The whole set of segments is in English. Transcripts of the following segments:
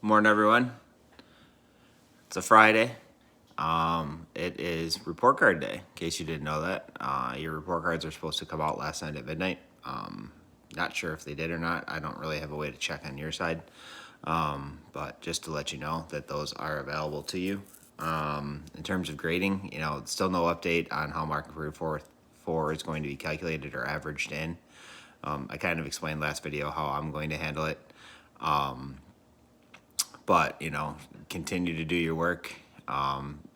Morning, everyone. It's a Friday. It is report card day. In case you didn't know that, your report cards are supposed to come out last night at midnight. Not sure if they did or not. I don't really have a way to check on your side, but just to let you know that those are available to you. In terms of grading, still no update on how market report 4 is going to be calculated or averaged in. I kind of explained last video how I'm going to handle it. But continue to do your work.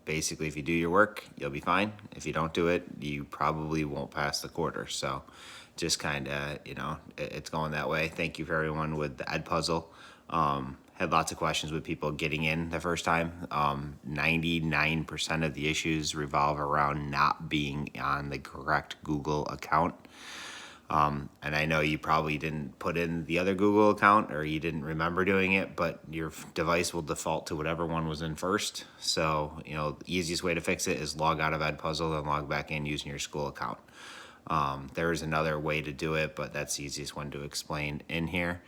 Basically, if you do your work, you'll be fine. If you don't do it, you probably won't pass the quarter. So just kind of, it's going that way. Thank you for everyone with the Edpuzzle. Had lots of questions with people getting in the first time. 99% of the issues revolve around not being on the correct Google account. And I know you probably didn't put in the other Google account or you didn't remember doing it, but your device will default to whatever one was in first. So, the easiest way to fix it is log out of Edpuzzle and log back in using your school account. There is another way to do it, but that's the easiest one to explain in here.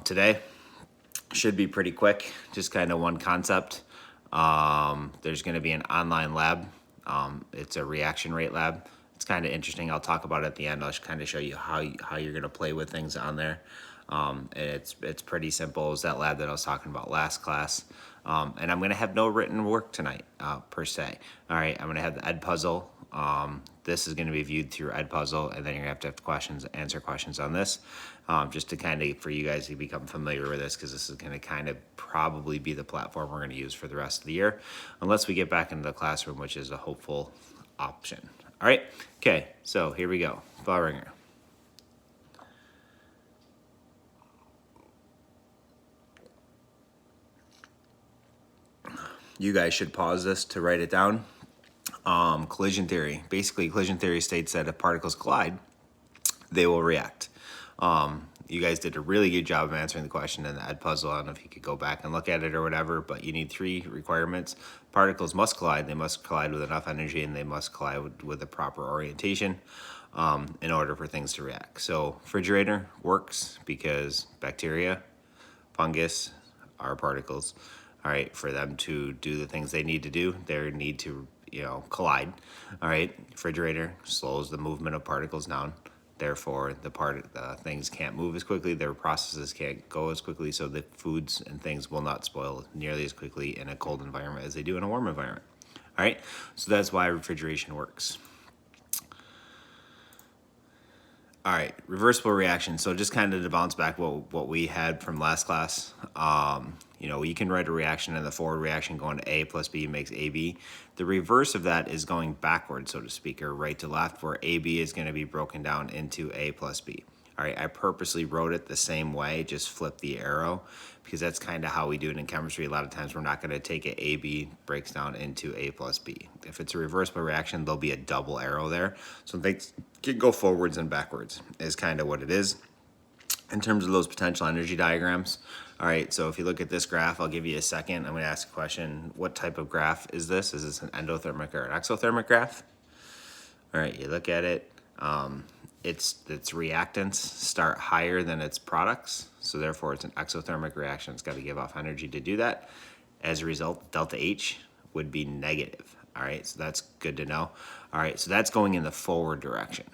Today should be pretty quick, just kind of one concept. There's going to be an online lab. It's a reaction rate lab. It's kind of interesting. I'll talk about it at the end. I'll kind of show you how you're going to play with things on there. And it's pretty simple. It's that lab that I was talking about last class. And I'm going to have no written work tonight, per se. All right, I'm going to have the Edpuzzle. This is going to be viewed through Edpuzzle, and then you're going to have answer questions on this, just to kind of, for you guys to become familiar with this, because this is going to kind of probably be the platform we're going to use for the rest of the year, unless we get back into the classroom, which is a hopeful option. All right, okay, so here we go. Bell ringer. You guys should pause this to write it down. Collision theory. Basically, collision theory states that if particles collide, they will react. You guys did a really good job of answering the question in the Edpuzzle. I don't know if you could go back and look at it or whatever, but you need 3 requirements. Particles must collide. They must collide with enough energy, and they must collide with the proper orientation in order for things to react. So refrigerator works because bacteria, fungus are particles. All right, for them to do the things they need to do, they need to collide. All right, refrigerator slows the movement of particles down. Therefore, the things can't move as quickly. Their processes can't go as quickly, so the foods and things will not spoil nearly as quickly in a cold environment as they do in a warm environment. All right, so that's why refrigeration works. All right, reversible reaction. So just kind of to bounce back what we had from last class, you can write a reaction, and the forward reaction going to A plus B makes AB. The reverse of that is going backwards, so to speak, or right to left, where AB is going to be broken down into A plus B. All right, I purposely wrote it the same way, just flip the arrow, because that's kind of how we do it in chemistry. A lot of times we're not going to take it AB breaks down into A plus B. If it's a reversible reaction, there'll be a double arrow there. So they can go forwards and backwards is kind of what it is. In terms of those potential energy diagrams, all right, so if you look at this graph, I'll give you a second. I'm going to ask a question. What type of graph is this? Is this an endothermic or an exothermic graph? All right, you look at it. Its reactants start higher than its products, so therefore it's an exothermic reaction. It's got to give off energy to do that. As a result, delta H would be negative. All right, so that's good to know. All right, so that's going in the forward direction.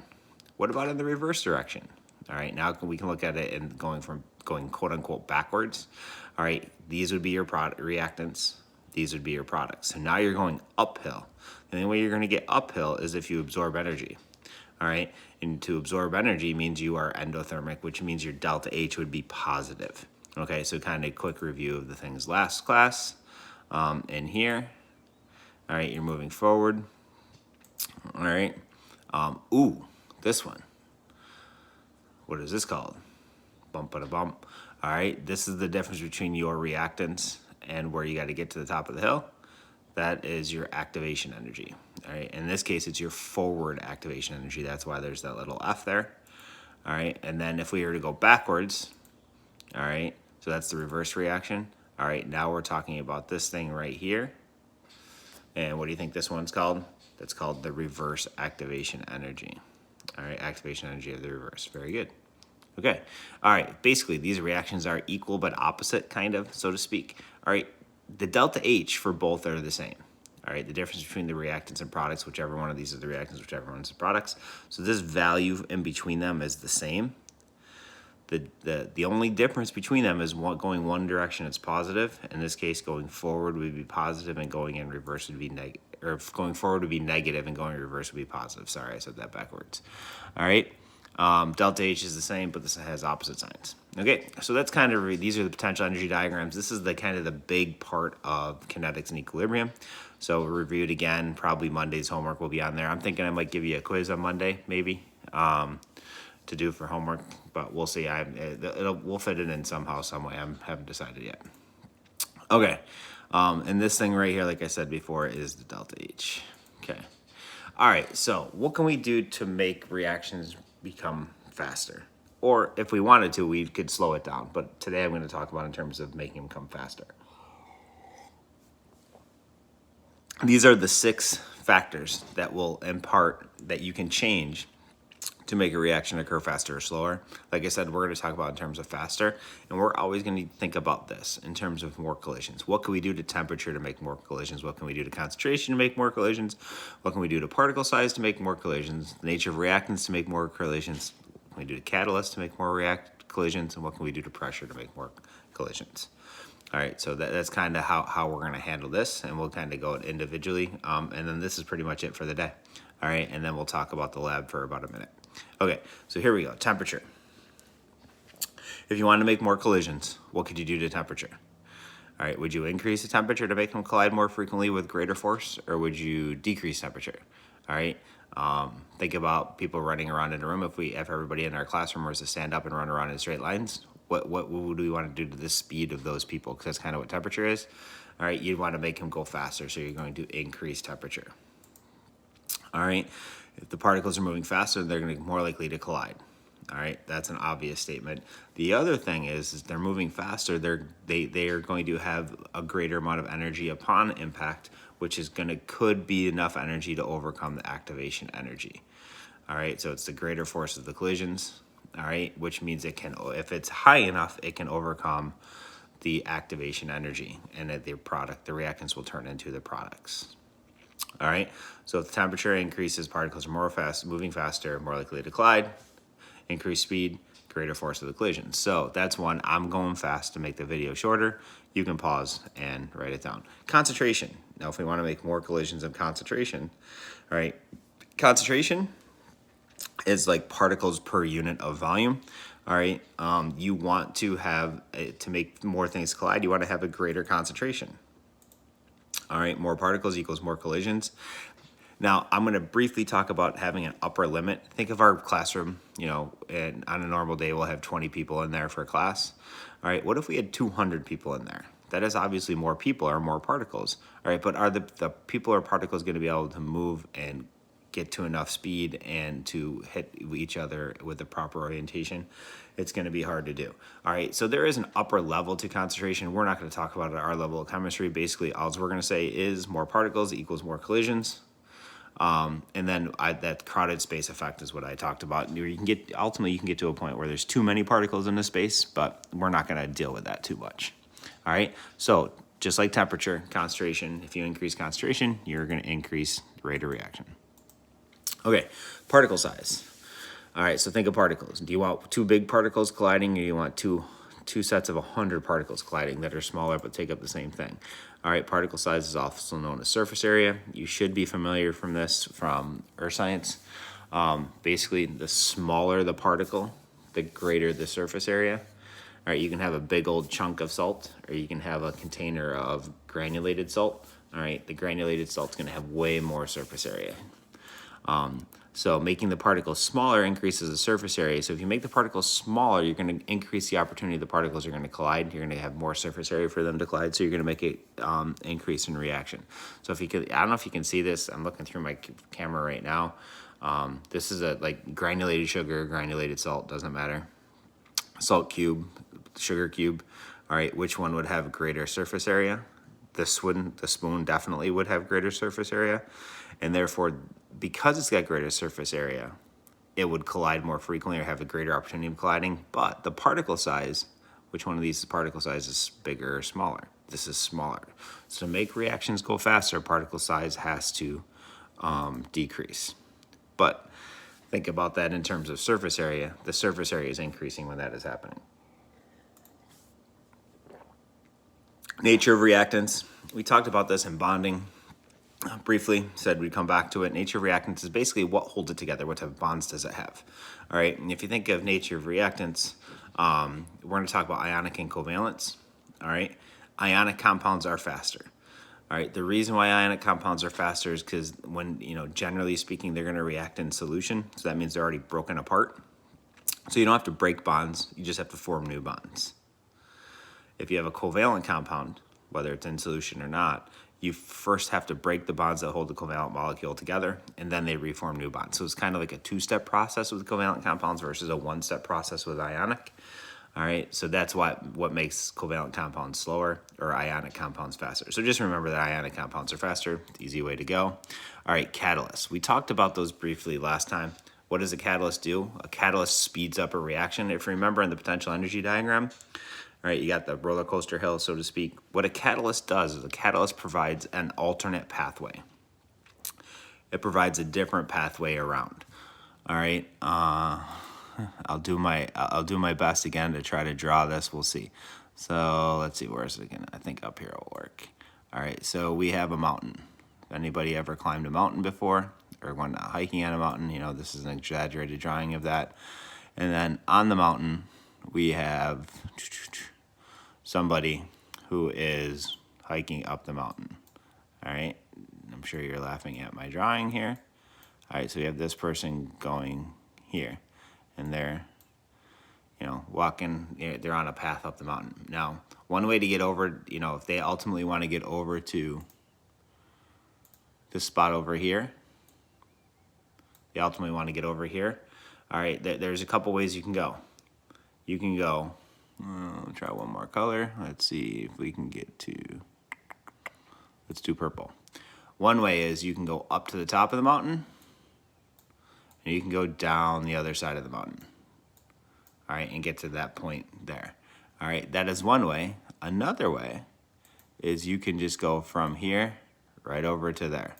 What about in the reverse direction? All right, now we can look at it and going quote unquote backwards. All right, these would be your reactants. These would be your products. So now you're going uphill. And the way you're going to get uphill is if you absorb energy. All right, and to absorb energy means you are endothermic, which means your delta H would be positive. Okay, so kind of quick review of the things last class in here. All right, you're moving forward. All right, this one. What is this called? Bump-a-da-bump. All right, this is the difference between your reactants and where you got to get to the top of the hill. That is your activation energy. All right, in this case, it's your forward activation energy. That's why there's that little F there. All right, and then if we were to go backwards, all right, so that's the reverse reaction. All right, now we're talking about this thing right here. And what do you think this one's called? That's called the reverse activation energy. All right, activation energy of the reverse. Very good. Okay. All right. Basically, these reactions are equal but opposite, kind of, so to speak. All right. The delta H for both are the same. All right. The difference between the reactants and products, whichever one of these is the reactants, whichever one is the products. So this value in between them is the same. The only difference between them is going one direction, it's positive. In this case, going forward would be positive, and going in reverse would be negative. Or going forward would be negative, and going reverse would be positive. Sorry, I said that backwards. All right. Delta H is the same, but this has opposite signs. Okay, so that's kind of, these are the potential energy diagrams. This is the kind of the big part of kinetics and equilibrium. So we'll review it again. Probably Monday's homework will be on there. I'm thinking I might give you a quiz on Monday, maybe, to do for homework, but we'll see. We'll fit it in somehow, some way. I haven't decided yet. Okay, and this thing right here, like I said before, is the delta H. Okay. All right, so what can we do to make reactions become faster? Or if we wanted to, we could slow it down. But today I'm going to talk about in terms of making them come faster. These are the 6 factors that will impart, that you can change to make a reaction occur faster or slower. Like I said, we're going to talk about in terms of faster, and we're always going to think about this in terms of more collisions. What can we do to temperature to make more collisions? What can we do to concentration to make more collisions? What can we do to particle size to make more collisions? The nature of reactants to make more collisions? What can we do to catalysts to make more collisions? And what can we do to pressure to make more collisions? All right, so that's kind of how we're going to handle this, and we'll kind of go individually, and then this is pretty much it for the day. All right, and then we'll talk about the lab for about a minute. Okay, so here we go, temperature. If you want to make more collisions, what could you do to temperature? All right, would you increase the temperature to make them collide more frequently with greater force, or would you decrease temperature? All right, think about people running around in a room. If everybody in our classroom was to stand up and run around in straight lines, what would we want to do to the speed of those people? Because that's kind of what temperature is. All right, you'd want to make them go faster, so you're going to increase temperature. All right, if the particles are moving faster, they're going to be more likely to collide. All right, that's an obvious statement. The other thing is they're moving faster. They are going to have a greater amount of energy upon impact, which is could be enough energy to overcome the activation energy. All right, so it's the greater force of the collisions. All right, which means it can, if it's high enough, it can overcome the activation energy, and that the reactants will turn into the products. All right, so if the temperature increases, particles are moving faster, more likely to collide. Increased speed, greater force of the collision. So that's one. I'm going fast to make the video shorter. You can pause and write it down. Concentration. Now, if we want to make more collisions of concentration, all right, concentration is like particles per unit of volume. All right, you want to have, to make more things collide, you want to have a greater concentration. All right, more particles equals more collisions. Now, I'm going to briefly talk about having an upper limit. Think of our classroom, and on a normal day, we'll have 20 people in there for a class. All right, what if we had 200 people in there? That is obviously more people or more particles. All right, but are the people or particles going to be able to move and get to enough speed and to hit each other with the proper orientation? It's going to be hard to do. All right, so there is an upper level to concentration. We're not going to talk about it at our level of chemistry. Basically, all we're going to say is more particles equals more collisions. And then that crowded space effect is what I talked about. Ultimately you can get to a point where there's too many particles in a space, but we're not going to deal with that too much. All right, so just like temperature, concentration, if you increase concentration, you're going to increase the rate of reaction. Okay, particle size. All right, so think of particles. Do you want 2 big particles colliding, or do you want two sets of 100 particles colliding that are smaller but take up the same thing? All right, particle size is also known as surface area. You should be familiar from earth science. Basically, the smaller the particle, the greater the surface area. All right, you can have a big old chunk of salt, or you can have a container of granulated salt. All right, the granulated salt's going to have way more surface area. So making the particles smaller increases the surface area. So if you make the particles smaller, you're going to increase the opportunity the particles are going to collide. You're going to have more surface area for them to collide. So you're going to make it increase in reaction. So if you could, I don't know if you can see this. I'm looking through my camera right now. This is a granulated sugar, granulated salt, doesn't matter. Salt cube, sugar cube. All right, which one would have greater surface area? The spoon definitely would have greater surface area, and therefore, because it's got greater surface area, it would collide more frequently or have a greater opportunity of colliding. But the particle size, which one of these particle size is bigger or smaller? This is smaller. So to make reactions go faster, particle size has to decrease. But think about that in terms of surface area. The surface area is increasing when that is happening. Nature of reactants. We talked about this in bonding briefly, said we'd come back to it. Nature of reactants is basically what holds it together. What type of bonds does it have? All right, and if you think of nature of reactants, we're going to talk about ionic and covalence. All right, ionic compounds are faster. All right, the reason why ionic compounds are faster is because when, generally speaking, they're going to react in solution. So that means they're already broken apart. So you don't have to break bonds, you just have to form new bonds. If you have a covalent compound, whether it's in solution or not, you first have to break the bonds that hold the covalent molecule together, and then they reform new bonds. So it's kind of like a two-step process with covalent compounds versus a one-step process with ionic. All right, so that's what makes covalent compounds slower or ionic compounds faster. So just remember that ionic compounds are faster. Easy way to go. All right, catalysts. We talked about those briefly last time. What does a catalyst do? A catalyst speeds up a reaction. If you remember in the potential energy diagram, all right, you got the roller coaster hill, so to speak. What a catalyst does is a catalyst provides an alternate pathway. It provides a different pathway around. All right, I'll do my best again to try to draw this. We'll see. So let's see, where is it again? I think up here will work. All right, so we have a mountain. If anybody ever climbed a mountain before or went hiking on a mountain, this is an exaggerated drawing of that. And then on the mountain, we have somebody who is hiking up the mountain. All right, I'm sure you're laughing at my drawing here. All right, so we have this person going here, and they're, walking, they're on a path up the mountain. Now, one way to get over, if they ultimately want to get over to this spot over here, they ultimately want to get over here. All right, there's a couple ways you can go. You can go, try one more color. Let's see if we can get to, let's do purple. One way is you can go up to the top of the mountain, and you can go down the other side of the mountain. All right, and get to that point there. All right, that is one way. Another way is you can just go from here right over to there.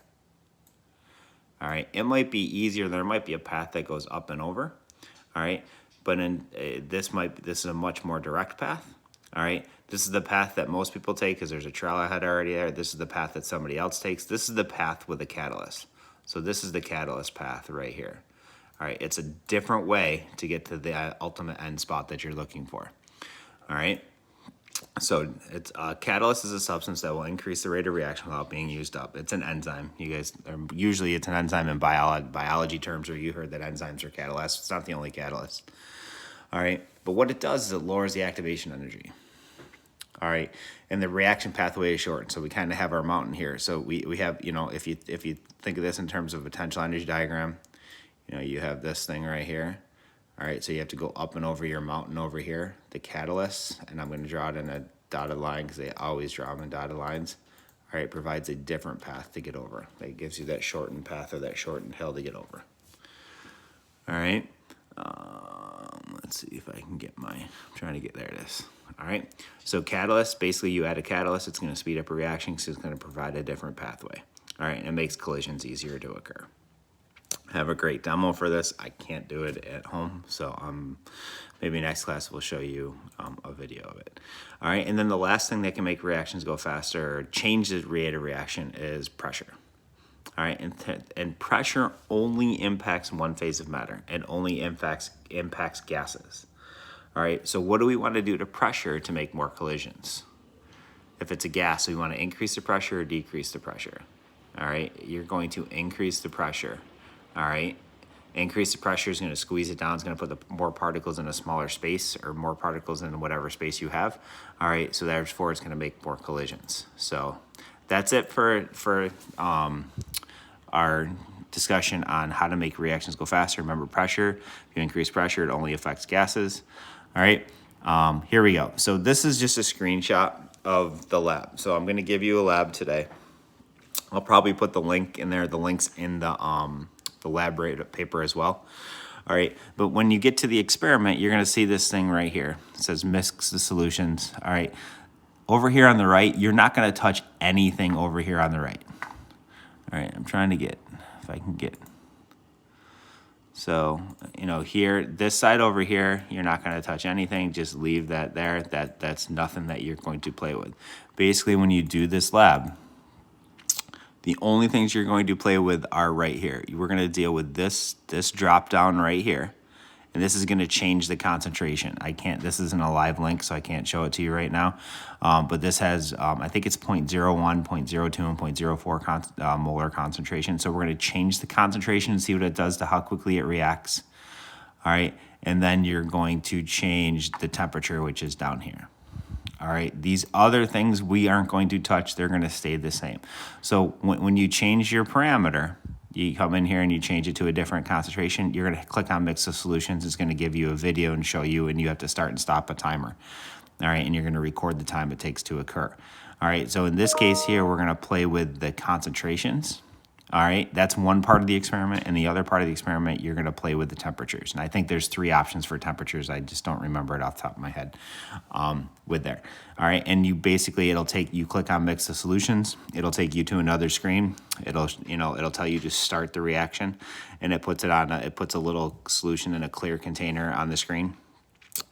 All right, it might be easier. There might be a path that goes up and over. All right, but this is a much more direct path. All right, this is the path that most people take because there's a trailhead already there. This is the path that somebody else takes. This is the path with a catalyst. So this is the catalyst path right here. All right, it's a different way to get to the ultimate end spot that you're looking for. All right, so it's catalyst is a substance that will increase the rate of reaction without being used up. It's an enzyme. You guys, usually it's an enzyme in biology terms, or you heard that enzymes are catalysts. It's not the only catalyst. All right, but what it does is it lowers the activation energy. All right, and the reaction pathway is shortened. So we kind of have our mountain here. So we have, if you think of this in terms of a potential energy diagram, you have this thing right here. All right, so you have to go up and over your mountain over here, the catalyst, and I'm going to draw it in a dotted line because they always draw them in dotted lines. All right, provides a different path to get over. That gives you that shortened path or that shortened hill to get over. All right, let's see if I can get I'm trying to get there. It is. All right, so catalyst, basically you add a catalyst, it's going to speed up a reaction because it's going to provide a different pathway. All right, and it makes collisions easier to occur. Have a great demo for this. I can't do it at home, so maybe next class we'll show you a video of it. All right, and then the last thing that can make reactions go faster or change the rate of reaction is pressure. All right, and pressure only impacts one phase of matter. It only impacts gases. All right, so what do we want to do to pressure to make more collisions? If it's a gas, we want to increase the pressure or decrease the pressure. All right, you're going to increase the pressure. All right, increase the pressure is going to squeeze it down. It's going to put more particles in a smaller space or more particles in whatever space you have. All right, so therefore it's going to make more collisions. So that's it for our discussion on how to make reactions go faster. Remember pressure. If you increase pressure, it only affects gases. All right, here we go. So this is just a screenshot of the lab. So I'm going to give you a lab today. I'll probably put the link in there. The link's in the lab paper as well. All right, but when you get to the experiment, you're gonna see this thing right here. It says mix the solutions. All right, over here on the right, you're not gonna touch anything over here on the right. All right, I'm trying to get, if I can get. So, you know, here, this side over here, you're not gonna touch anything, just leave that there. That's nothing that you're going to play with. Basically, when you do this lab, the only things you're going to play with are right here. We're gonna deal with this drop down right here, and this is gonna change the concentration. This isn't a live link, so I can't show it to you right now. But this has, I think it's 0.01, 0.02, and 0.04 molar concentration. So we're gonna change the concentration and see what it does to how quickly it reacts. All right, and then you're going to change the temperature, which is down here. All right, these other things we aren't going to touch, they're gonna stay the same. So when you change your parameter, you come in here and you change it to a different concentration, you're gonna click on mix of solutions. It's gonna give you a video and show you, and you have to start and stop a timer. All right, and you're gonna record the time it takes to occur. All right, so in this case here, we're gonna play with the concentrations. All right, that's one part of the experiment, and the other part of the experiment, you're gonna play with the temperatures. And I think there's 3 options for temperatures. I just don't remember it off the top of my head with there. All right, and you basically, you click on mix the solutions, it'll take you to another screen. It'll tell you to start the reaction, and it puts a little solution in a clear container on the screen.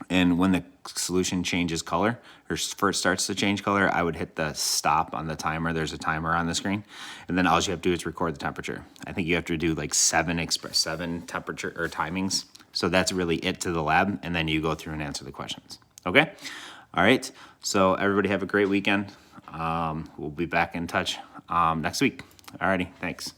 And when the solution changes color, or first starts to change color, I would hit the stop on the timer. There's a timer on the screen. And then all you have to do is record the temperature. I think you have to do like 7 temperature or timings. So that's really it to the lab. And then you go through and answer the questions. Okay? All right. So everybody have a great weekend. We'll be back in touch next week. All righty. Thanks.